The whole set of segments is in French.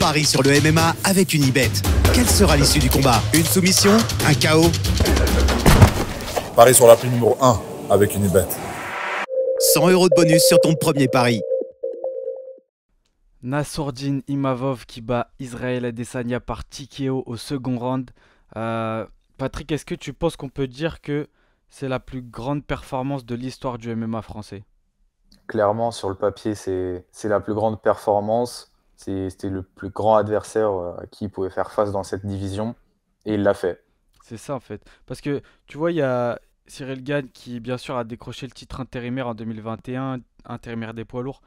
Parie sur le MMA avec Unibet. Quelle sera l'issue du combat? Une soumission? Un KO? Parie sur l'appli numéro 1 avec Unibet. 100 € de bonus sur ton premier pari. Nassourdine Imavov qui bat Israël Adesanya par TKO au second round. Patrick, est-ce que tu penses qu'on peut dire que c'est la plus grande performance de l'histoire du MMA français? Clairement, sur le papier, c'est la plus grande performance. C'était le plus grand adversaire à qui il pouvait faire face dans cette division. Et il l'a fait. C'est ça en fait. Parce que tu vois, il y a Cyril Gane qui bien sûr a décroché le titre intérimaire en 2021, intérimaire des poids lourds,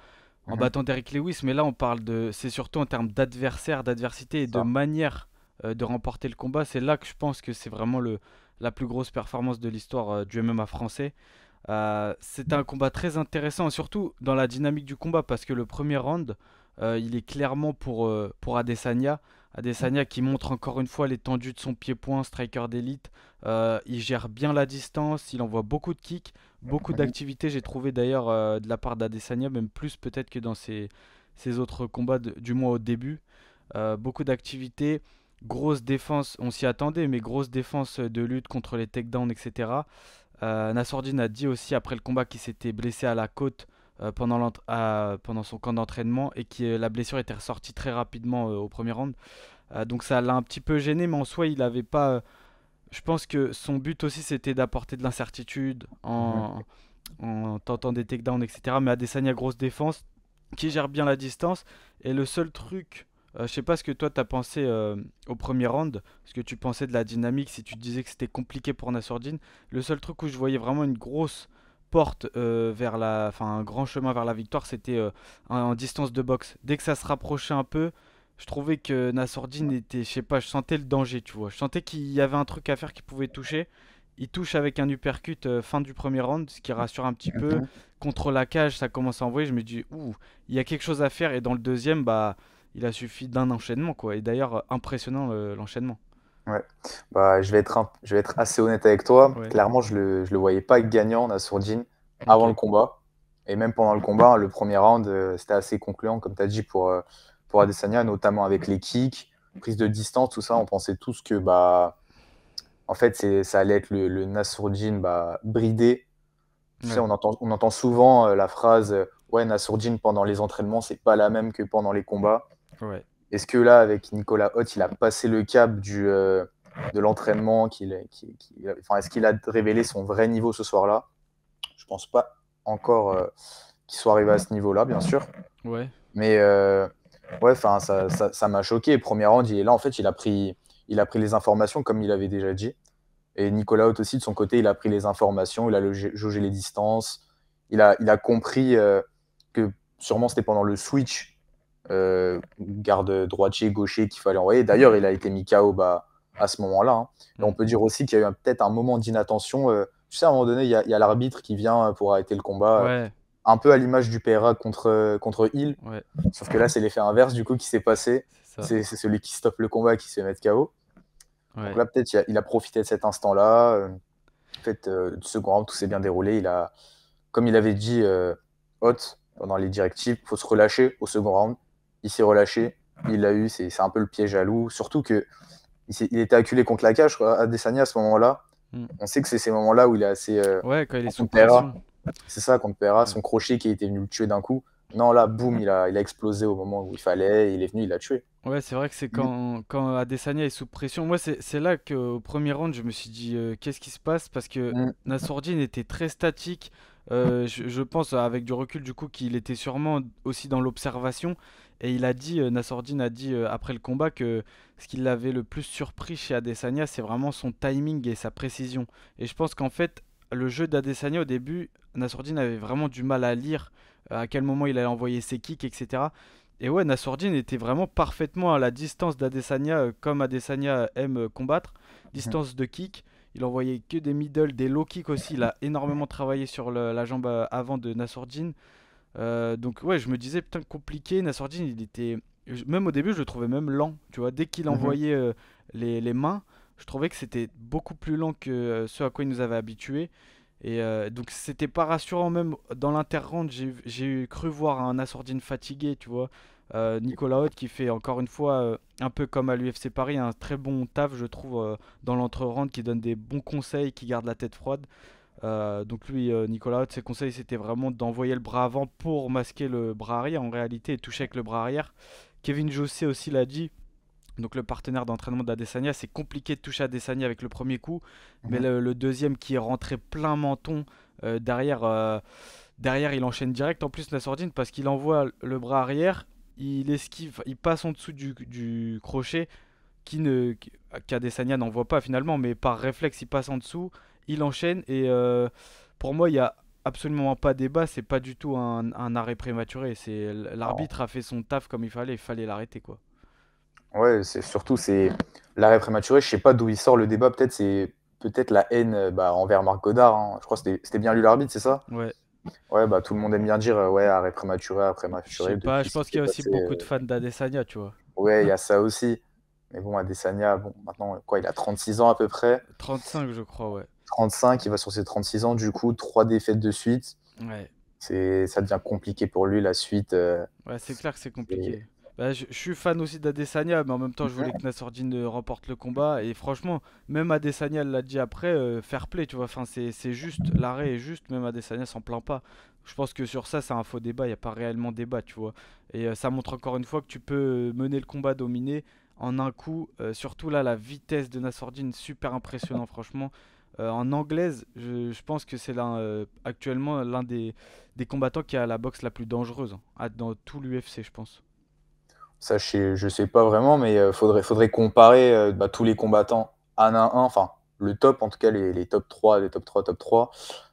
en Mhm. battant Derrick Lewis. Mais là, on parle de, c'est surtout en termes d'adversaire, d'adversité et C'est de ça. manière de remporter le combat. C'est là que je pense que c'est vraiment la plus grosse performance de l'histoire du MMA français. C'est un combat très intéressant, surtout dans la dynamique du combat, parce que le premier round, il est clairement pour Adesanya. Adesanya qui montre encore une fois l'étendue de son pied-point, striker d'élite. Il gère bien la distance, il envoie beaucoup de kicks, beaucoup Mhm. d'activités, j'ai trouvé d'ailleurs de la part d'Adesanya, même plus peut-être que dans ses autres combats, du moins au début. Beaucoup d'activités, grosse défense, on s'y attendait, mais grosse défense de lutte contre les takedowns, etc. Nassourdine a dit aussi après le combat qu'il s'était blessé à la côte pendant son camp d'entraînement et que la blessure était ressortie très rapidement au premier round. Donc ça l'a un petit peu gêné, mais en soi il n'avait pas. Je pense que son but aussi c'était d'apporter de l'incertitude Mhm. en tentant des takedowns, etc. Mais Adesanya, grosse défense, qui gère bien la distance. Et le seul truc, je sais pas ce que toi t'as pensé au premier round, ce que tu pensais de la dynamique, si tu disais que c'était compliqué pour Nassourdine. Le seul truc où je voyais vraiment une grosse porte enfin un grand chemin vers la victoire, c'était en distance de boxe. Dès que ça se rapprochait un peu, je trouvais que Nassourdine était, je sais pas, je sentais le danger, tu vois. Je sentais qu'il y avait un truc à faire qui pouvait toucher. Il touche avec un uppercut fin du premier round, ce qui rassure un petit peu. Mhm. Contre la cage, ça commence à envoyer. Je me dis, ouh, il y a quelque chose à faire. Et dans le deuxième, bah, il a suffi d'un enchaînement, quoi. Et d'ailleurs, impressionnant l'enchaînement. Ouais. Bah, je vais être assez honnête avec toi. Ouais, Clairement, je le voyais pas gagnant, Nassourdine, avant le ok. combat. Et même pendant le combat, hein, le premier round, c'était assez concluant, comme tu as dit, pour Adesanya, notamment avec les kicks, prise de distance, tout ça. On pensait tous que bah, en fait, ça allait être le Nassourdine bah, bridé. Tu sais, Ouais, on entend souvent la phrase ouais, Nassourdine pendant les entraînements, c'est pas la même que pendant les combats. ouais. Est-ce que là, avec Nicolas Hoth, il a passé le cap de l'entraînement enfin, est-ce qu'il a révélé son vrai niveau ce soir-là? Je pense pas encore qu'il soit arrivé à ce niveau-là, bien sûr. Ouais. Mais ouais, enfin, ça m'a choqué. Premier round, il est là, en fait, il a pris les informations comme il avait déjà dit. Et Nicolas Hoth aussi, de son côté, il a pris les informations, il a jaugé les distances, il a compris que sûrement c'était pendant le switch garde droitier, gaucher qu'il fallait envoyer. D'ailleurs, il a été mis KO bah, à ce moment-là. Hein. Et on Mm. peut dire aussi qu'il y a eu peut-être un moment d'inattention. Tu sais, à un moment donné, il y a l'arbitre qui vient pour arrêter le combat, Ouais, un peu à l'image du PRA contre Hill. ouais, Sauf que là, c'est l'effet inverse du coup qui s'est passé. c'est ça. C'est celui qui stoppe le combat qui se fait mettre KO. Donc Ouais. là, peut-être il a profité de cet instant-là. En fait, le second round, tout s'est bien déroulé. Comme il avait dit Hoth pendant les directives, il faut se relâcher au second round. Il s'est relâché, il l'a eu, c'est un peu le piège à loup. Surtout que il était acculé contre la cage, quoi, Adesanya à ce moment-là. Mm. On sait que c'est ces moments-là où il est assez. Ouais, quand il est sous Contre Pereira, pression. c'est ça, contre Pereira, Ouais. son crochet qui était venu le tuer d'un coup. Non, là, boum, il a explosé au moment où il fallait, il est venu, il l'a tué. Ouais, c'est vrai que c'est Mm. quand Adesanya est sous pression. Moi, c'est là qu'au premier round, je me suis dit, qu'est-ce qui se passe? Parce que Mm. Nassourdine était très statique. Je pense, avec du recul, du coup, qu'il était sûrement aussi dans l'observation. Et Nassourdine a dit après le combat que ce qui l'avait le plus surpris chez Adesanya, c'est vraiment son timing et sa précision. Et je pense qu'en fait, le jeu d'Adesanya au début, Nassourdine avait vraiment du mal à lire à quel moment il allait envoyer ses kicks, etc. Et ouais, Nassourdine était vraiment parfaitement à la distance d'Adesanya, comme Adesanya aime combattre. Mhm. Distance de kick. Il envoyait que des middle, des low kicks aussi. Il a énormément travaillé sur la jambe avant de Nassourdine. Donc ouais, je me disais, putain, compliqué. Nassourdine, il était. Même au début, je le trouvais même lent. Tu vois, dès qu'il Mhm. envoyait les mains, je trouvais que c'était beaucoup plus lent que ce à quoi il nous avait habitués. Et donc c'était pas rassurant même dans l'interround, j'ai cru voir un Nassourdine fatigué, tu vois. Nicolas Haute qui fait encore une fois, un peu comme à l'UFC Paris, un très bon taf, je trouve, dans l'entre-round, qui donne des bons conseils, qui garde la tête froide. Donc lui, Nicolas Haute, ses conseils, c'était vraiment d'envoyer le bras avant pour masquer le bras arrière en réalité et toucher avec le bras arrière. Kevin José aussi l'a dit, donc le partenaire d'entraînement d'Adesanya, c'est compliqué de toucher Adesanya avec le premier coup, mais Mhm. le deuxième qui est rentré plein menton derrière il enchaîne direct en plus Nassourdine parce qu'il envoie le bras arrière, il esquive, il passe en dessous du crochet qui ne qu'Adesanya n'envoie pas finalement, mais par réflexe il passe en dessous, il enchaîne et pour moi il y a absolument pas débat, c'est pas du tout un arrêt prématuré, c'est Non. l'arbitre a fait son taf comme il fallait l'arrêter quoi. Ouais, c'est l'arrêt prématuré. Je sais pas d'où il sort le débat. Peut-être c'est peut-être la haine envers Marc Godard, hein. Je crois que c'était bien lui l'arbitre, c'est ça? Ouais. Ouais, bah tout le monde aime bien dire ouais, arrêt Je sais prématuré pas, depuis je ce qui pense qu'il y s'est a aussi passé. beaucoup de fans d'Adesanya, tu vois. Ouais, il y a ça aussi. Mais bon, Adesanya, bon, maintenant, quoi, il a 36 ans à peu près. 35, je crois, ouais. 35, il va sur ses 36 ans, du coup, 3 défaites de suite. Ouais, Ça devient compliqué pour lui la suite. ouais, c'est clair que c'est Et- compliqué. Bah, je suis fan aussi d'Adesanya, mais en même temps, je voulais Mhm. que Nassourdine remporte le combat. Et franchement, même Adesanya l'a dit après, fair play, tu vois. Enfin, c'est juste, l'arrêt est juste, même Adesanya s'en plaint pas. Je pense que sur ça, c'est un faux débat, il n'y a pas réellement débat, tu vois. Et ça montre encore une fois que tu peux mener le combat dominé en un coup. Surtout là, la vitesse de Nassourdine, super impressionnant, franchement. En anglaise, je pense que c'est actuellement l'un des combattants qui a la boxe la plus dangereuse dans tout l'UFC, je pense. Ça, je sais pas vraiment, mais faudrait comparer tous les combattants un à un. Enfin, le top, en tout cas, les top 3, les top 3, top 3.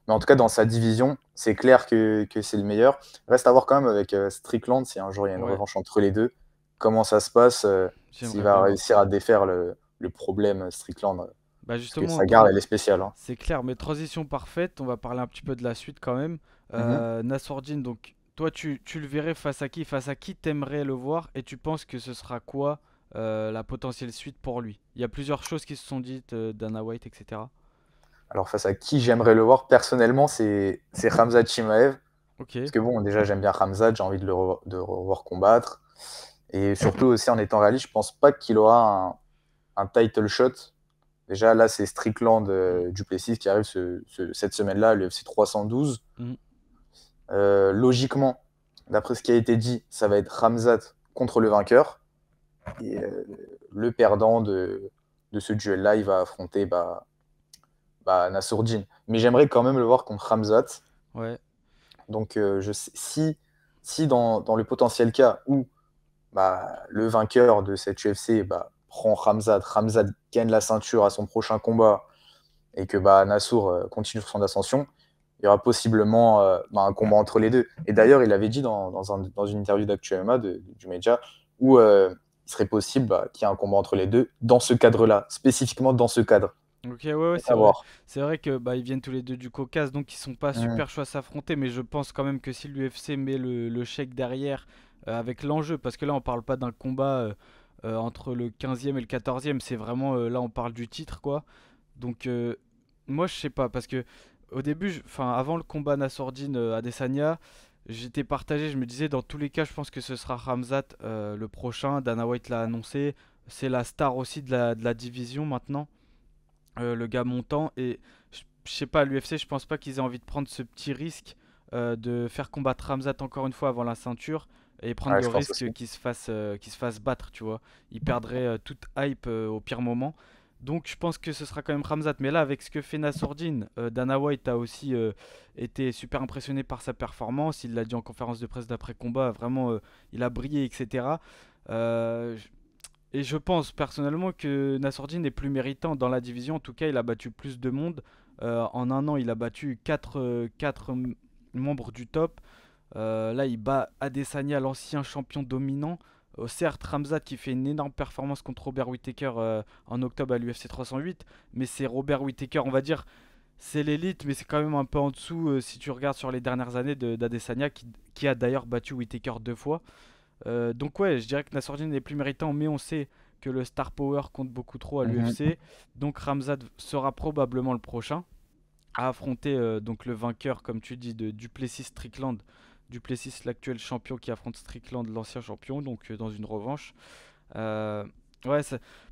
Mais en tout cas, dans sa division, c'est clair que c'est le meilleur. Reste à voir quand même avec Strickland, si un jour il y a une Ouais, revanche entre les deux, comment ça se passe, s'il j'aimerais va bien voir réussir ça. à défaire le problème Strickland. Bah Parce que justement, sa garde, elle est spéciale, hein. c'est clair, mais transition parfaite, on va parler un petit peu de la suite quand même. Mhm. Nassourdine, donc toi tu le verrais face à qui? Face à qui t'aimerais le voir et tu penses que ce sera quoi la potentielle suite pour lui? Il y a plusieurs choses qui se sont dites, Dana White, etc. Alors, face à qui j'aimerais le voir personnellement, c'est Khamzat Chimaev. Ok, Parce que bon, déjà, j'aime bien Khamzat, j'ai envie de le revoir combattre. Et surtout aussi, en étant réaliste, je pense pas qu'il aura un title shot. Déjà, là, c'est Strickland Duplessis qui arrive cette semaine-là, l'UFC 312. mm, Logiquement, d'après ce qui a été dit, ça va être Khamzat contre le vainqueur. Et le perdant de ce duel-là, il va affronter Nassourdine. Mais j'aimerais quand même le voir contre Khamzat. ouais, Donc, si dans le potentiel cas où le vainqueur de cette UFC prend Khamzat gagne la ceinture à son prochain combat et que Nassour continue sur son ascension, il y aura possiblement un combat entre les deux. Et d'ailleurs, il avait dit dans une interview d'Actu MMA du média où il serait possible qu'il y ait un combat entre les deux dans ce cadre-là, spécifiquement dans ce cadre. ok, ouais, ouais, À voir. c'est vrai que bah ils viennent tous les deux du Caucase, donc ils sont pas Mmh. super chauds à s'affronter, mais je pense quand même que si l'UFC met le chèque derrière avec l'enjeu, parce que là on parle pas d'un combat entre le 15e et le 14e, c'est vraiment là on parle du titre quoi. Donc moi je sais pas parce que au début enfin avant le combat Nassourdine Adesanya, j'étais partagé, je me disais dans tous les cas je pense que ce sera Khamzat le prochain, Dana White l'a annoncé, c'est la star aussi de la division maintenant, le gars montant et je sais pas l'UFC, je pense pas qu'ils aient envie de prendre ce petit risque de faire combattre Khamzat encore une fois avant la ceinture et prendre Ouais, le je pense risque aussi. qu'il se fasse battre, tu vois. Il perdrait toute hype au pire moment. Donc je pense que ce sera quand même Khamzat. Mais là, avec ce que fait Nassourdine, Dana White a aussi été super impressionné par sa performance. Il l'a dit en conférence de presse d'après combat. Vraiment, il a brillé, etc. Euh, j- et je pense personnellement que Nassourdine est plus méritant dans la division. En tout cas, il a battu plus de monde. En un an, il a battu 4 membres du top. Là, il bat Adesanya, l'ancien champion dominant. Certes, Ramzat qui fait une énorme performance contre Robert Whittaker en octobre à l'UFC 308, mais c'est Robert Whittaker, on va dire, c'est l'élite, mais c'est quand même un peu en dessous si tu regardes sur les dernières années d'Adesanya, qui a d'ailleurs battu Whittaker 2 fois. Donc ouais, je dirais que Nassourdine est plus méritant, mais on sait que le star power compte beaucoup trop à Mhm. l'UFC. Donc Ramzat sera probablement le prochain à affronter donc le vainqueur, comme tu dis, de Duplessis Strickland Duplessis, l'actuel champion, qui affronte Strickland, l'ancien champion, donc dans une revanche. Euh, ouais,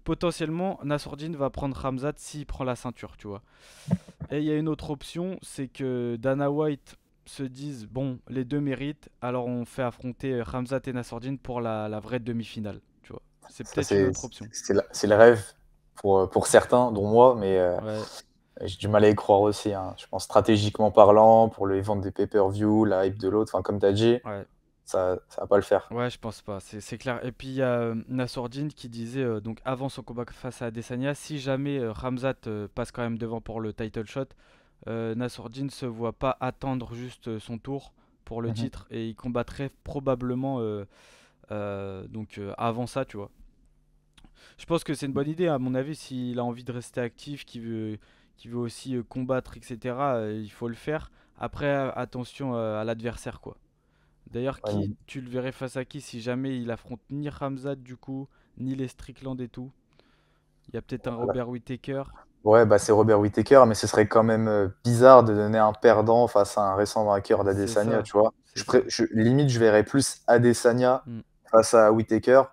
potentiellement, Nassourdine va prendre Khamzat s'il prend la ceinture, tu vois. Et il y a une autre option, c'est que Dana White se dise, bon, les deux méritent, alors on fait affronter Khamzat et Nassourdine pour la vraie demi-finale, tu vois. C'est Ça, peut-être une autre option. c'est le rêve pour certains, dont moi, mais Ouais, j'ai du mal à y croire aussi, hein. Je pense stratégiquement parlant, pour les ventes des pay-per-view, la hype de l'autre, enfin, comme tu as dit, ouais. ça va pas le faire. Ouais, je pense pas, c'est clair. Et puis il y a Nassourdine qui disait, donc avant son combat face à Adesanya, si jamais Khamzat passe quand même devant pour le title shot, Nassourdine se voit pas attendre juste son tour pour le Mhm. titre et il combattrait probablement avant ça, tu vois. Je pense que c'est une bonne idée, à mon avis, s'il a envie de rester actif, qu'il veut aussi combattre, etc., il faut le faire. Après, attention à l'adversaire, quoi. D'ailleurs, Ouais, tu le verrais face à qui si jamais il affronte ni Ramzat du coup, ni les Strickland et tout. Il y a peut-être un Robert Whittaker. ouais, bah, c'est Robert Whittaker, mais ce serait quand même bizarre de donner un perdant face à un récent vainqueur C'est d'Adesanya, ça, tu vois. c'est ça. Limite, je verrais plus Adesanya Mm. face à Whittaker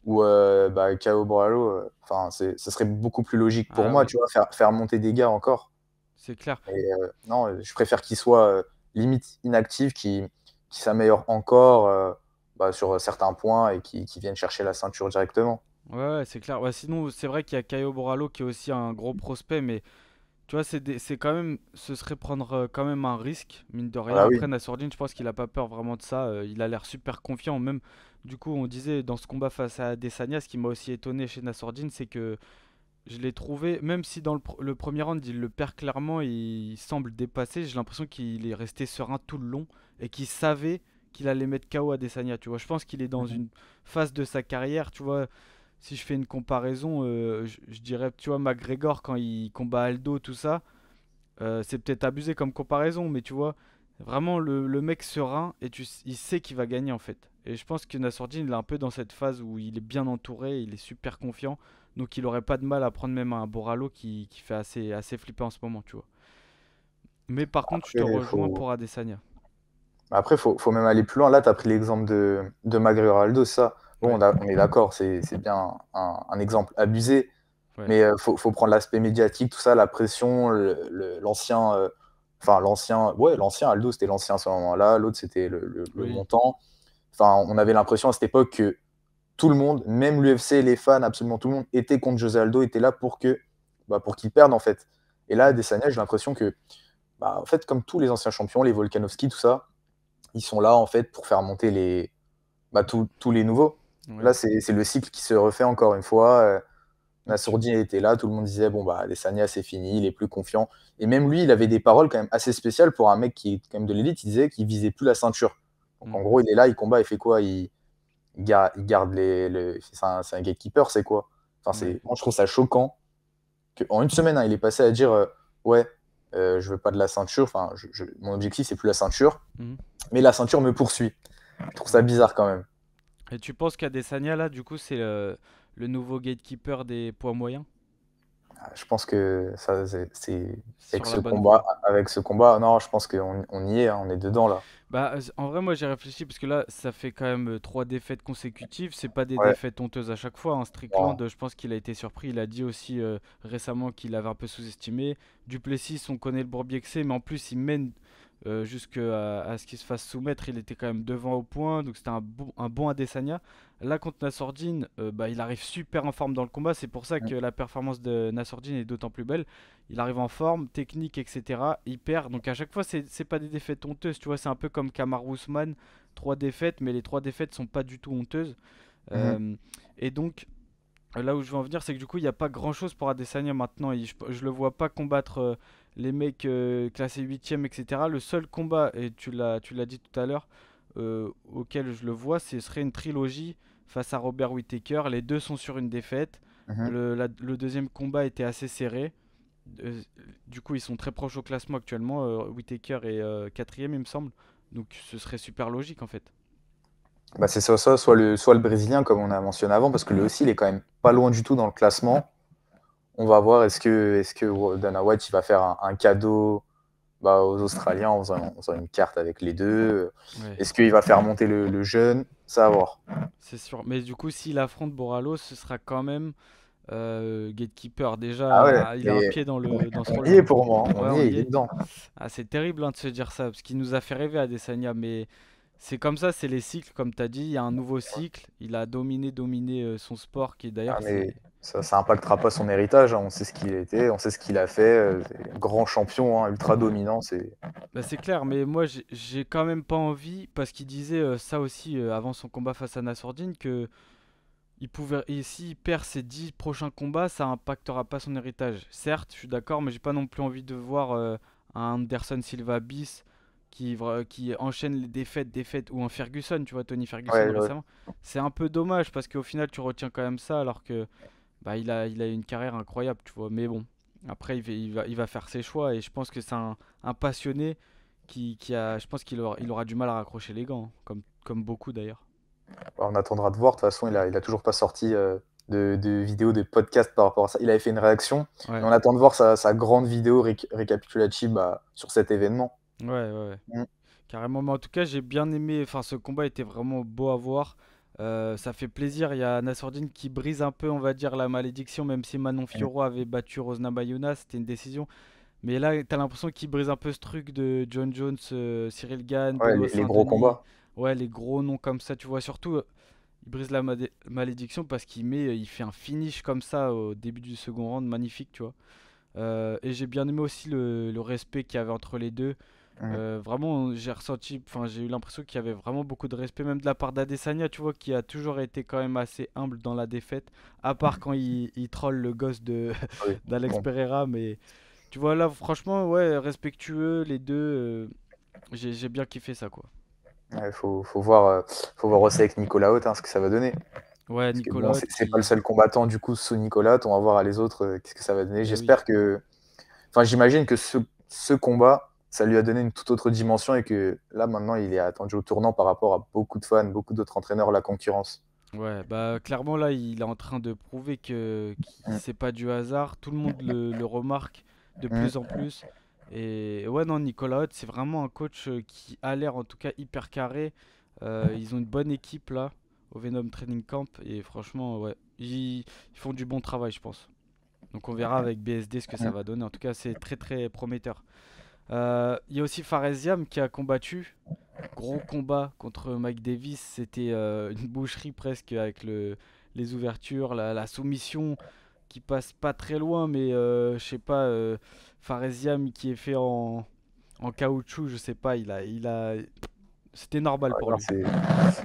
ou bah, Caio Borralho. Enfin, ce serait beaucoup plus logique pour Ah moi, oui, tu vois, faire monter des gars encore. c'est clair. Et non, je préfère qu'il soit limite inactif, qui s'améliore encore bah, sur certains points et qui vienne chercher la ceinture directement. Ouais, ouais, c'est clair. Ouais, sinon, c'est vrai qu'il y a Caio Borralho qui est aussi un gros prospect, mais tu vois, c'est quand même, ce serait prendre quand même un risque, mine de Ah rien. bah Après, oui. Nassourdine, je pense qu'il a pas peur vraiment de ça. Il a l'air super confiant. Même, du coup, on disait dans ce combat face à Adesanya, ce qui m'a aussi étonné chez Nassourdine, c'est que je l'ai trouvé, même si dans le premier round il le perd clairement, il semble dépassé, j'ai l'impression qu'il est resté serein tout le long et qu'il savait qu'il allait mettre KO Adesanya, tu vois. Je pense qu'il est dans Mhm. une phase de sa carrière, tu vois. Si je fais une comparaison, je dirais, tu vois, McGregor quand il combat Aldo, tout ça, c'est peut-être abusé comme comparaison, mais tu vois, vraiment le mec serein et il sait qu'il va gagner en fait. Et je pense que Nassourdine il est un peu dans cette phase où il est bien entouré, il est super confiant, donc il aurait pas de mal à prendre même un Boralo qui fait assez flipper en ce moment, tu vois. Mais par contre, je te Après, rejoins pour Adesanya. faut même aller plus loin. Là, tu as pris l'exemple de McGregor Aldo, ça. Bon, Ouais, on est d'accord, c'est bien un exemple abusé, ouais. mais faut prendre l'aspect médiatique, tout ça, la pression, l'ancien, ouais, l'ancien Aldo, c'était l'ancien à ce moment-là, l'autre, c'était le Oui. montant. Enfin, on avait l'impression à cette époque que tout le monde, même l'UFC, les fans, absolument tout le monde, était contre José Aldo, était là pour qu'il perde, en fait. Et là, Mm. Adesanya, j'ai l'impression que, bah, en fait, comme tous les anciens champions, les Volkanovski, tout ça, ils sont là, en fait, pour faire monter tous les nouveaux. Ouais. Là, c'est le cycle qui se refait encore une fois. Nassourdine était là, tout le monde disait, bon, bah, Adesanya, c'est fini, il est plus confiant. Et même lui, il avait des paroles quand même assez spéciales pour un mec qui est quand même de l'élite. Il disait qu'il visait plus la ceinture. Donc, Mm. en gros, il est là, il combat, il fait quoi? Il garde c'est un gatekeeper, c'est quoi? Enfin, Ouais. moi, je trouve ça choquant qu'en une semaine, hein, il est passé à dire, ouais, je veux pas de la ceinture. Enfin, mon objectif, c'est plus la ceinture, Mhm. mais la ceinture me poursuit. Je trouve ça Ouais. bizarre quand même. Et tu penses qu'Adesanya, là, du coup, c'est le nouveau gatekeeper des poids moyens Je pense que ça, sur la bonne voie? avec ce combat, non, je pense qu'on y est, hein, on est dedans là. Bah, en vrai, moi j'ai réfléchi parce que là, ça fait quand même 3 défaites consécutives. C'est pas des Ouais, défaites honteuses à chaque fois, hein. Strickland, non. je pense qu'il a été surpris. Il a dit aussi récemment qu'il avait un peu sous-estimé. Duplessis, on connaît le bourbier que c'est, mais en plus, il mène jusqu'à à ce qu'il se fasse soumettre. Il était quand même devant au point, donc c'était un bon Adesanya. Là, contre Nassourdine, bah, il arrive super en forme dans le combat. C'est pour ça que la performance de Nassourdine est d'autant plus belle. Il arrive en forme, technique, etc. Il perd. Donc à chaque fois, c'est pas des défaites honteuses. Tu vois, c'est un peu comme Kamaru Usman, 3 défaites, mais les 3 défaites sont pas du tout honteuses. Mhm. Euh, et donc, là où je veux en venir, c'est que du coup, il n'y a pas grand chose pour Adesanya maintenant. Je le vois pas combattre les mecs classés 8ème, etc. Le seul combat, et tu l'as dit tout à l'heure, auquel je le vois, ce serait une trilogie face à Robert Whittaker. Les deux sont sur une défaite. Mhm. Le deuxième combat était assez serré. Euh, du coup, ils sont très proches au classement actuellement. Whittaker est 4ème, il me semble. Donc, ce serait super logique en fait. Bah, c'est soit le Brésilien, comme on a mentionné avant, parce que lui aussi, il est quand même pas loin du tout dans le classement. On va voir, est-ce que Dana White il va faire un cadeau bah, aux Australiens en faisant une carte avec les deux. Ouais, Est-ce qu'il va faire monter le jeune? Ça à voir. c'est sûr. Mais du coup, s'il affronte Boralo, ce sera quand même Gatekeeper. Ah ouais, Déjà, il a un mais pied dans ce on y est rôle-là. pour moi, hein. Ouais, On y on est, y il est est. dedans. Ah, c'est terrible hein, de se dire ça, parce qu'il nous a fait rêver à Adesanya, mais c'est comme ça, c'est les cycles, comme tu as dit, il y a un nouveau cycle, il a dominé son sport, qui Ah, d'ailleurs, mais ça impactera pas son héritage, hein. On sait ce qu'il a été, on sait ce qu'il a fait. C'est grand champion, hein, ultra dominant. bah, c'est clair, mais moi j'ai quand même pas envie, parce qu'il disait ça aussi avant son combat face à Nassourdine, que et s'il perd ses 10 prochains combats, ça impactera pas son héritage. Certes, je suis d'accord, mais j'ai pas non plus envie de voir un Anderson Silva bis qui enchaîne les défaites, ou un Ferguson, tu vois, Tony Ferguson Ouais, ouais. récemment. C'est un peu dommage parce qu'au final, tu retiens quand même ça alors que bah, il a une carrière incroyable, tu vois. Mais bon, après, il va faire ses choix et je pense que c'est un passionné je pense qu'il aura du mal à raccrocher les gants, hein, comme beaucoup d'ailleurs. On attendra de voir. De toute façon, il a toujours pas sorti de vidéo, de podcast par rapport à ça. Il avait fait une réaction, mais Ouais. on attend de voir sa grande vidéo récapitulative sur cet événement. Ouais, ouais, ouais. Mm. Carrément, mais en tout cas, j'ai bien aimé. Enfin, ce combat était vraiment beau à voir. Ça fait plaisir. Il y a Nassourdine qui brise un peu, on va dire, la malédiction, même si Manon Mm. Fiorot avait battu Rosna Mayuna, c'était une décision. Mais là, t'as l'impression qu'il brise un peu ce truc de John Jones, Cyril Gane, Ouais, Benoît les gros Saint-Denis. combats. Ouais, les gros noms comme ça, tu vois. Surtout, il brise la malédiction parce il fait un finish comme ça au début du second round, magnifique, tu vois. Et j'ai bien aimé aussi le respect qu'il y avait entre les deux. Mm. Vraiment, j'ai eu l'impression qu'il y avait vraiment beaucoup de respect, même de la part d'Adesanya, tu vois, qui a toujours été quand même assez humble dans la défaite, à part quand il troll le gosse Oui. d'Alex Bon. Pereira, mais tu vois, là, franchement, ouais, respectueux, les deux, j'ai bien kiffé ça, quoi. Ouais, faut voir aussi avec Nicolas Haute, hein, ce que ça va donner. Ouais, Parce que bon, Nicolas c'est pas le qui. seul combattant du coup sous Nicolas. On va voir les autres, qu'est-ce que ça va donner. Eh oui, J'espère que, enfin, j'imagine que ce combat, ça lui a donné une toute autre dimension et que là maintenant, il est attendu au tournant par rapport à beaucoup de fans, beaucoup d'autres entraîneurs, la concurrence. ouais, bah clairement là, il est en train de prouver que Mm. c'est pas du hasard. Tout le monde le remarque de Mm. plus en plus. Et ouais, non, Nicolas Hott, c'est vraiment un coach qui a l'air en tout cas hyper carré. Ils ont une bonne équipe là au Venom Training Camp et franchement, ouais, ils font du bon travail, je pense. Donc on verra avec BSD ce que ça Mm. va donner. En tout cas, c'est très très prometteur. Il y a aussi Faresiam qui a combattu. Gros combat contre Mike Davis, c'était une boucherie presque avec les ouvertures, la soumission qui passe pas très loin, mais je sais pas, Faresiam qui est fait en caoutchouc, je sais pas, c'était normal Ouais, pour non, lui.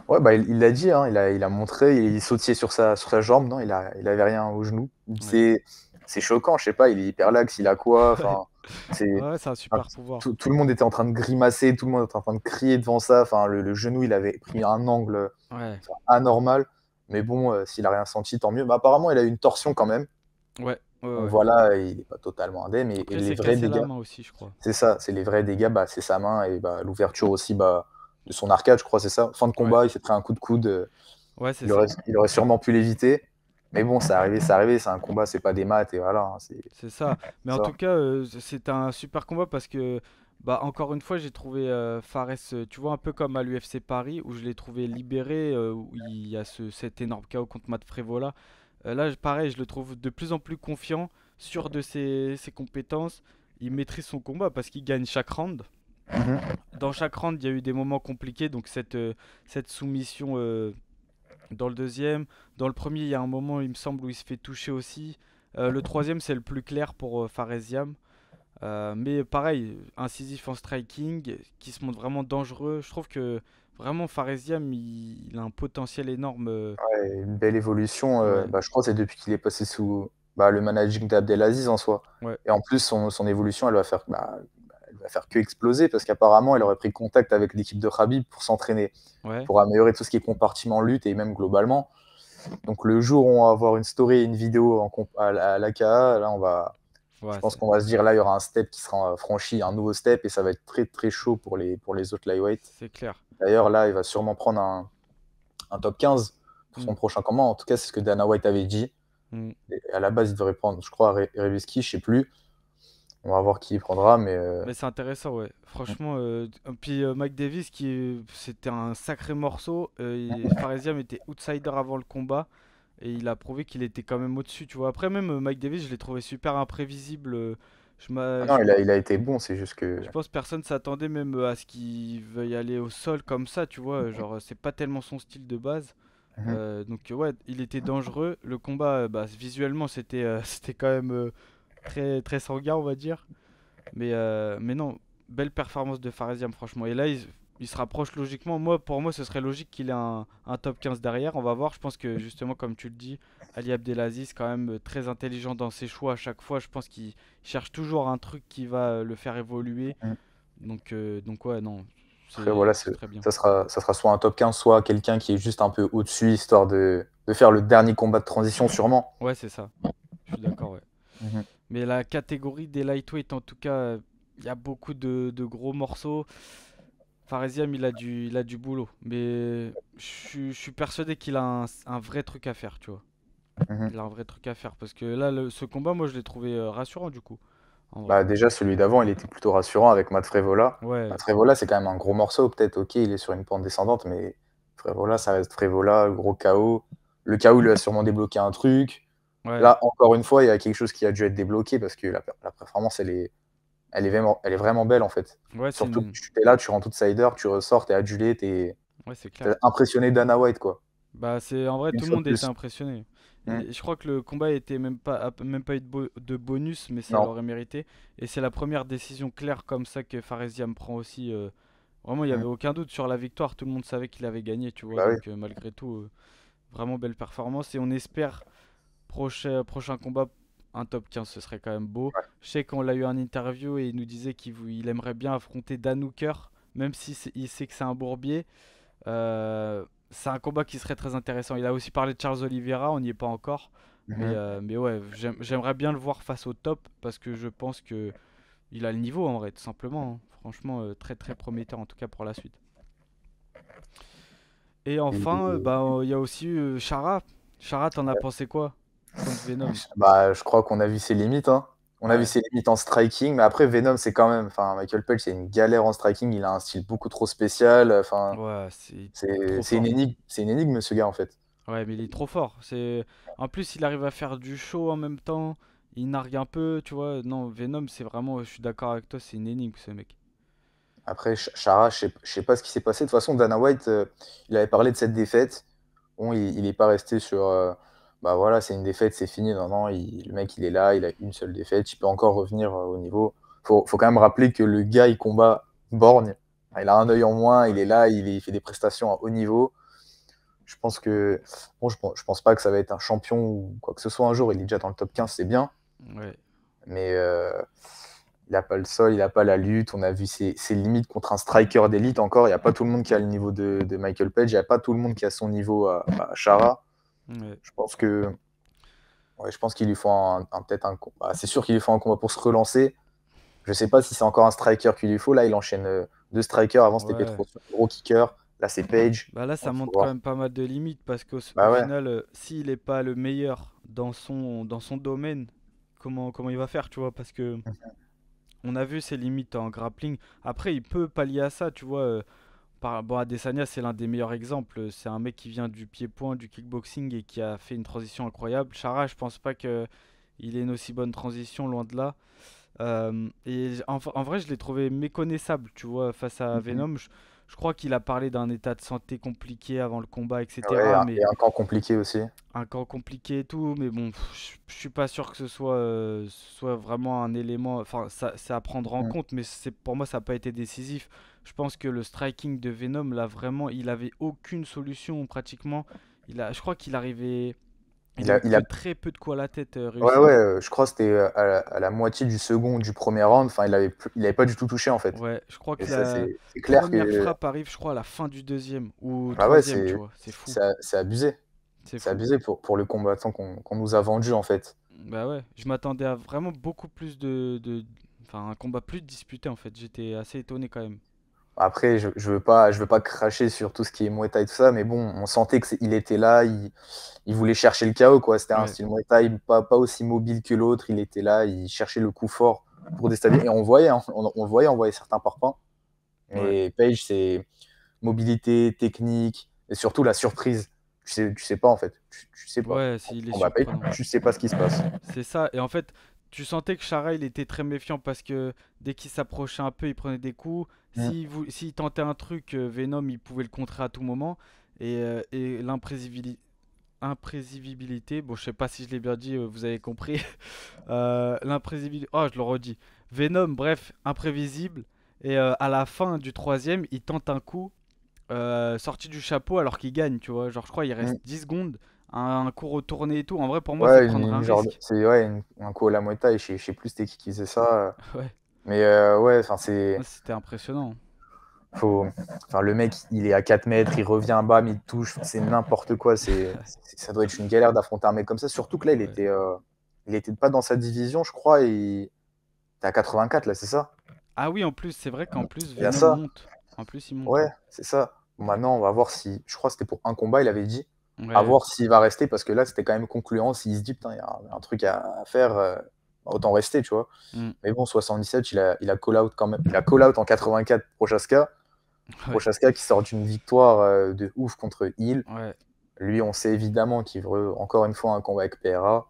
ouais, bah, il l'a dit, hein, il a montré, il sautillait sur sa jambe, non, il avait rien au genou. Ouais, C'est choquant, je sais pas, il est hyper lax, il a quoi, enfin, c'est, ouais, c'est un enfin, super pouvoir. tout le monde était en train de grimacer, tout le monde était en train de crier devant ça, enfin, le genou, il avait pris un angle Ouais, enfin, anormal, mais bon, s'il a rien senti, tant mieux. Bah, apparemment, il a eu une torsion quand même, ouais, ouais, donc ouais. voilà, il est pas totalement indemne, et Après, il les s'est vrais cassé la dégâts, main aussi, je crois. c'est ça, c'est les vrais dégâts, bah, c'est sa main, et bah, l'ouverture aussi, bah, de son arcade, je crois, c'est ça. Fin de Ouais, combat, il s'est pris un coup de coude. ouais, c'est Il aurait, ça. il aurait sûrement pu l'éviter. Mais bon, c'est arrivé, c'est un combat, c'est pas des maths, et voilà, hein, c'est C'est ça. Mais en ça. tout cas, c'est un super combat parce que, bah, encore une fois, j'ai trouvé Fares, tu vois, un peu comme à l'UFC Paris, où je l'ai trouvé libéré, où il y a cet énorme KO contre Matt Frevola. Là, pareil, je le trouve de plus en plus confiant, sûr de ses compétences. Il maîtrise son combat parce qu'il gagne chaque round. Mhm. Dans chaque round, il y a eu des moments compliqués, donc cette soumission dans le deuxième. Dans le premier, il y a un moment, il me semble, où il se fait toucher aussi. Le troisième, c'est le plus clair pour Faresiam. Mais pareil, incisif en striking, qui se montre vraiment dangereux. Je trouve que vraiment Faresiam, il a un potentiel énorme. Ouais, une belle évolution. Ouais, Bah, je crois que c'est depuis qu'il est passé sous bah, le managing d'Abdelaziz en soi. ouais, Et en plus, son évolution, elle va faire que exploser parce qu'apparemment, elle aurait pris contact avec l'équipe de Khabib pour s'entraîner, ouais, pour améliorer tout ce qui est compartiment lutte et même globalement. Donc le jour où on va avoir une story et une vidéo à l'AKA, là, je ouais, pense qu'on va se dire là, il y aura un step qui sera franchi, un nouveau step, et ça va être très très chaud pour les autres lightweight. c'est clair. D'ailleurs, là, il va sûrement prendre un top 15 pour Mm, son prochain combat. En tout cas, c'est ce que Dana White avait dit. mm. Et à la base, il devrait prendre, je crois, Rebuski, je sais plus. On va voir qui il prendra, mais Mais c'est intéressant, ouais. Franchement, puis Mike Davis, c'était un sacré morceau. Faresiam était outsider avant le combat. Et il a prouvé qu'il était quand même au-dessus, tu vois. Après, même Mike Davis, je l'ai trouvé super imprévisible. Je, ah m'a- non, je, il a été bon, c'est juste que. je pense que personne s'attendait même à ce qu'il veuille aller au sol comme ça, tu vois. Genre, c'est pas tellement son style de base. Mhm. Donc, ouais, il était dangereux. Le combat, bah, visuellement, c'était quand même très, très sanguin, on va dire. Mais non, belle performance de Faresiam, franchement. Et là, il se rapproche logiquement. Pour moi, ce serait logique qu'il ait un top 15 derrière. On va voir. Je pense que, justement, comme tu le dis, Ali Abdelaziz, quand même très intelligent dans ses choix à chaque fois. Je pense qu'il cherche toujours un truc qui va le faire évoluer. Mhm. Donc ouais, non, Après, voilà, c'est très bien. ça sera soit un top 15, soit quelqu'un qui est juste un peu au-dessus, histoire de faire le dernier combat de transition, sûrement. Ouais, c'est ça. Je suis d'accord, ouais. Mhm. Mais la catégorie des lightweight, en tout cas, il y a beaucoup de gros morceaux. Faresiam, il a du boulot. Mais je suis persuadé qu'il a un vrai truc à faire, tu vois. Mhm. Il a un vrai truc à faire. Parce que là, ce combat, moi, je l'ai trouvé rassurant, du coup. En vrai. Bah, déjà, celui d'avant, il était plutôt rassurant avec Matt Frevola. Ouais, Matt Frevola, c'est quand même un gros morceau, peut-être, ok, il est sur une pente descendante, mais Frevola, ça reste Frevola, le gros KO. Le KO lui a sûrement débloqué un truc. ouais. Là, encore une fois, il y a quelque chose qui a dû être débloqué parce que la performance, elle est vraiment belle, en fait. Ouais, Surtout que tu es là, tu rentres outsider, tu ressors, t'es adulé, ouais, c'est clair. t'es impressionné Dana White, quoi. Bah, en vrai, Une tout le fois de monde était plus. impressionné. Mm. Et je crois que le combat était a même pas eu de bonus, mais ça Non. l'aurait mérité. Et c'est la première décision claire comme ça que Faresiam prend aussi. Vraiment, il n'y avait Mm. aucun doute sur la victoire. Tout le monde savait qu'il avait gagné, tu vois. Bah oui. Donc, malgré tout, vraiment belle performance. Et on espère, prochain combat, un top 15, ce serait quand même beau. Je sais qu'on l'a eu en interview et il nous disait il aimerait bien affronter Dan Hooker, même si il sait que c'est un bourbier. C'est un combat qui serait très intéressant. Il a aussi parlé de Charles Oliveira, on n'y est pas encore. Mhm. Mais ouais, j'aimerais bien le voir face au top parce que je pense que il a le niveau en vrai, tout simplement, hein. Franchement, très très prometteur en tout cas pour la suite. Et Et, enfin, bah, il y a aussi Chara. Chara, t'en as pensé quoi contre Venom? bah, je crois qu'on a vu ses limites, hein. On a vu Ouais, ses limites en striking, mais après Venom, c'est quand même. Enfin, Michael Page, c'est une galère en striking. Il a un style beaucoup trop spécial. Enfin, ouais, c'est trop c'est une fort. énigme. C'est une énigme, ce gars, en fait. Ouais, mais il est trop fort. En plus, il arrive à faire du show en même temps. Il nargue un peu, tu vois. Non, Venom, c'est vraiment, je suis d'accord avec toi, c'est une énigme ce mec. Après, Chara, je sais pas ce qui s'est passé. De toute façon, Dana White, il avait parlé de cette défaite. Bon, il est pas resté sur. Bah voilà, c'est une défaite, c'est fini. Non, non, le mec, il est là, il a une seule défaite. Il peut encore revenir au niveau. Faut quand même rappeler que le gars, il combat borgne. Enfin, il a un œil en moins, il est là, il fait des prestations à haut niveau. Je pense que. Bon, je pense pas que ça va être un champion ou quoi que ce soit un jour. Il est déjà dans le top 15, c'est bien. Ouais. Mais il n'a pas le sol, il n'a pas la lutte. On a vu ses limites contre un striker d'élite encore. Il n'y a pas tout le monde qui a le niveau de Michael Page. Il n'y a pas tout le monde qui a son niveau à Chara. Ouais. Je pense que je pense qu'il lui faut peut-être un combat. C'est sûr qu'il lui faut un combat pour se relancer. Je ne sais pas si c'est encore un striker qu'il lui faut. Là, il enchaîne deux strikers. Avant, c'était Ouais. Petro, gros kicker. Là, c'est Page. Bah là, ça Donc, faut montre quand voir. même pas mal de limites parce qu'au Bah ouais. final, s'il est pas le meilleur dans son domaine, comment il va faire, tu vois? Parce que on a vu ses limites en grappling. Après, il peut pallier à ça, tu vois. Bon, Adesanya, c'est l'un des meilleurs exemples. C'est un mec qui vient du pied-point, du kickboxing et qui a fait une transition incroyable. Chara, je pense pas que il ait une aussi bonne transition, loin de là. En vrai, je l'ai trouvé méconnaissable, tu vois, face à Mhm. Venom. Je crois qu'il a parlé d'un état de santé compliqué avant le combat, Ouais, etc. Mais et un camp compliqué aussi. un camp compliqué et tout. Mais bon, je suis pas sûr que ce soit vraiment un élément. Enfin, ça, c'est à prendre en Mhm. compte, mais pour moi, ça n'a pas été décisif. Je pense que le striking de Venom, là, vraiment, il avait aucune solution pratiquement. Je crois qu'il arrivait. Il Il a a, eu il que a très peu de quoi la tête Ouais, réussie. ouais, je crois que c'était à la moitié du second ou du premier round. Enfin, il avait pas du tout touché, en fait. Ouais, je crois Et que ça, la c'est clair première que. frappe arrive, je crois, à la fin du deuxième ou Bah ouais, troisième, tu vois. C'est fou. c'est abusé. C'est C'est fou. abusé pour le combattant qu'on nous a vendu, en fait. Bah ouais, je m'attendais à vraiment beaucoup plus enfin, un combat plus disputé en fait. J'étais assez étonné quand même. Après, je veux pas cracher sur tout ce qui est Muay Thai et tout ça, mais bon, on sentait que il était là, il voulait chercher le KO, quoi. C'était un Ouais, style Muay Thai pas aussi mobile que l'autre. Il était là, il cherchait le coup fort pour déstabiliser. Et on voyait, hein, on le voyait, on voyait certains parpaings. ouais. Mais Page, c'est mobilité, technique, et surtout la surprise. Tu sais pas, en fait. Tu sais pas. Ouais, Quand tu il est combats Page, surprenant. tu sais pas ce qui se passe. C'est ça. Et en fait, tu sentais que Chara, il était très méfiant parce que dès qu'il s'approchait un peu, il prenait des coups. Mm. S'il tentait un truc, Venom, il pouvait le contrer à tout moment. Et l'imprévisibilité, bon, je sais pas si je l'ai bien dit, vous avez compris. L'imprévisibilité, oh, je le redis. Venom, bref, imprévisible. Et à la fin du troisième, il tente un coup sorti du chapeau alors qu'il gagne, tu vois. Genre, je crois il reste Mm. 10 secondes, un coup retourné et tout. En vrai, pour moi, c'est Ouais, prendre un genre, risque. c'est ouais, un coup à la Muay Thai, je sais plus c'était qui faisait ça. Ouais, Mais ouais, enfin, c'est. ouais, c'était impressionnant. Faut... Enfin, le mec, il est à 4 mètres, il revient bas, mais il touche. C'est n'importe quoi. Ça doit être une galère d'affronter un mec comme ça. Surtout que là, Ouais. il était pas dans sa division, je crois. Et t'es à 84, là, c'est ça? Ah oui, en plus, c'est vrai qu'en plus, Il y a Venom ça. monte. En plus, il monte, Ouais, ouais. c'est ça. Bon, maintenant, on va voir si. Je crois que c'était pour un combat, il avait dit. À Ouais. voir s'il va rester, parce que là, c'était quand même concluant. S'il se dit, putain, il y a un truc à faire, autant rester, tu vois. Mm. Mais bon, 77, il a call out quand même. Il a call out en 84 Prochaska. Ouais. Prochaska qui sort d'une victoire de ouf contre Hill. Ouais. Lui, on sait évidemment qu'il veut encore une fois un combat avec PRA,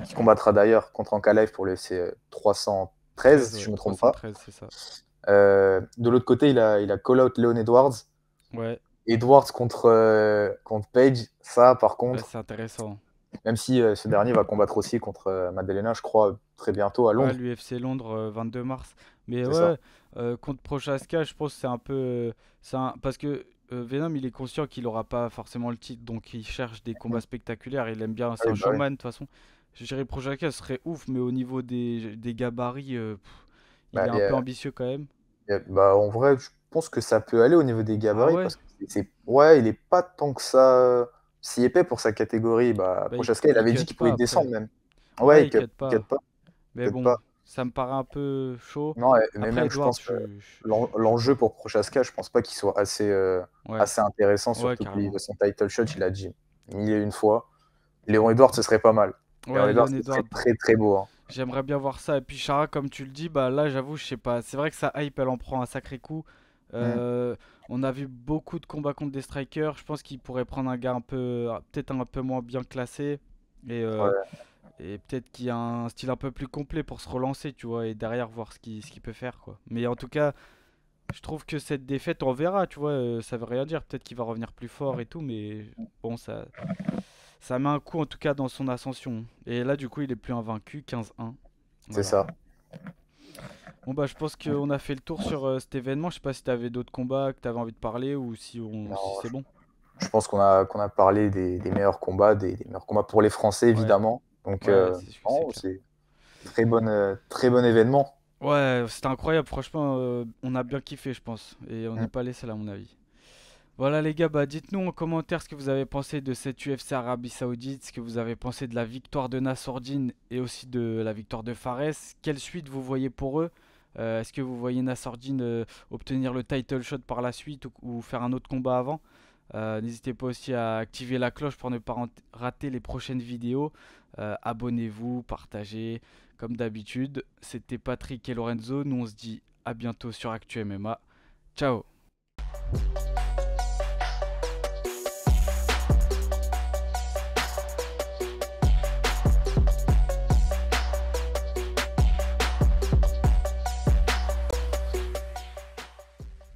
qui combattra d'ailleurs contre Ankalaev pour le FC 313, 13, si ouais. je ne me trompe pas. 313, c'est ça. De l'autre côté, il a call out Leon Edwards. Ouais. Edwards contre Page, ça par Ouais, contre, c'est intéressant. même si ce dernier va combattre aussi contre Maddalena, je crois, très bientôt à Ouais, Londres. l'UFC Londres, 22 mars. Mais C'est ça. ouais, contre Prochaska, je pense que c'est un peu. Parce que Venom, il est conscient qu'il aura pas forcément le titre, donc il cherche des combats Mm. spectaculaires. Il aime bien, c'est Oui, un bah oui. showman de toute façon. Je dirais Prochaska serait ouf, mais au niveau des gabarits, il Bah, est un peu ambitieux quand même. bah, en vrai, je pense que ça peut aller au niveau des Ah gabarits ouais? parce que ouais, il est pas tant que ça si épais pour sa catégorie. Bah, Bah, Prochaska, il il avait dit cut qu'il pas pouvait descendre après. même. Ouais, Ouais, il cut il cut pas. pas, Mais il cut bon, pas. ça me paraît un peu chaud. Non, mais Après, même, je Edward, pense, je sais l'enjeu pas. pour Prochaska, je pense pas qu'il soit Ouais, assez intéressant, ouais, surtout qu'il carrément. veut son title shot, il a dit mille et une fois. Léon Edwards, ce serait pas mal. Léon Ouais, Edwards, Leon ce serait Edward. très très beau, hein. J'aimerais bien voir ça. Et puis Chara, comme tu le dis, bah là, j'avoue, je sais pas. C'est vrai que sa hype, elle en prend un sacré coup. Mm. Euh, on a vu beaucoup de combats contre des strikers. Je pense qu'il pourrait prendre un gars un peu, peut-être un peu moins bien classé. Et, euh, Ouais, et peut-être qu'il a un style un peu plus complet pour se relancer, tu vois. Et derrière, voir ce qu'il peut faire, quoi. Mais en tout cas, je trouve que cette défaite, on verra, tu vois. Ça veut rien dire. Peut-être qu'il va revenir plus fort et tout. Mais bon, ça met un coup, en tout cas, dans son ascension. Et là, du coup, il est plus invaincu, 15-1. c'est Voilà. ça. Bon bah je pense qu'on a fait le tour sur cet événement. Je sais pas si tu avais d'autres combats que tu avais envie de parler ou si Non, c'est bon. je pense qu'on a parlé des meilleurs combats, des meilleurs combats pour les Français, Ouais, évidemment. Donc, ouais, c'est non, clair. c'est très bon événement. Ouais, c'était incroyable. Franchement, on a bien kiffé, je pense. Et on n'est Mm. pas les seuls à mon avis. Voilà les gars, bah dites-nous en commentaire ce que vous avez pensé de cette UFC Arabie Saoudite, ce que vous avez pensé de la victoire de Nassourdine et aussi de la victoire de Fares. Quelle suite vous voyez pour eux? Est-ce que vous voyez Nassourdine obtenir le title shot par la suite ou faire un autre combat avant? N'hésitez pas aussi à activer la cloche pour ne pas rater les prochaines vidéos. Abonnez-vous, partagez. Comme d'habitude, c'était Patrick et Lorenzo. Nous on se dit à bientôt sur Actu MMA. Ciao!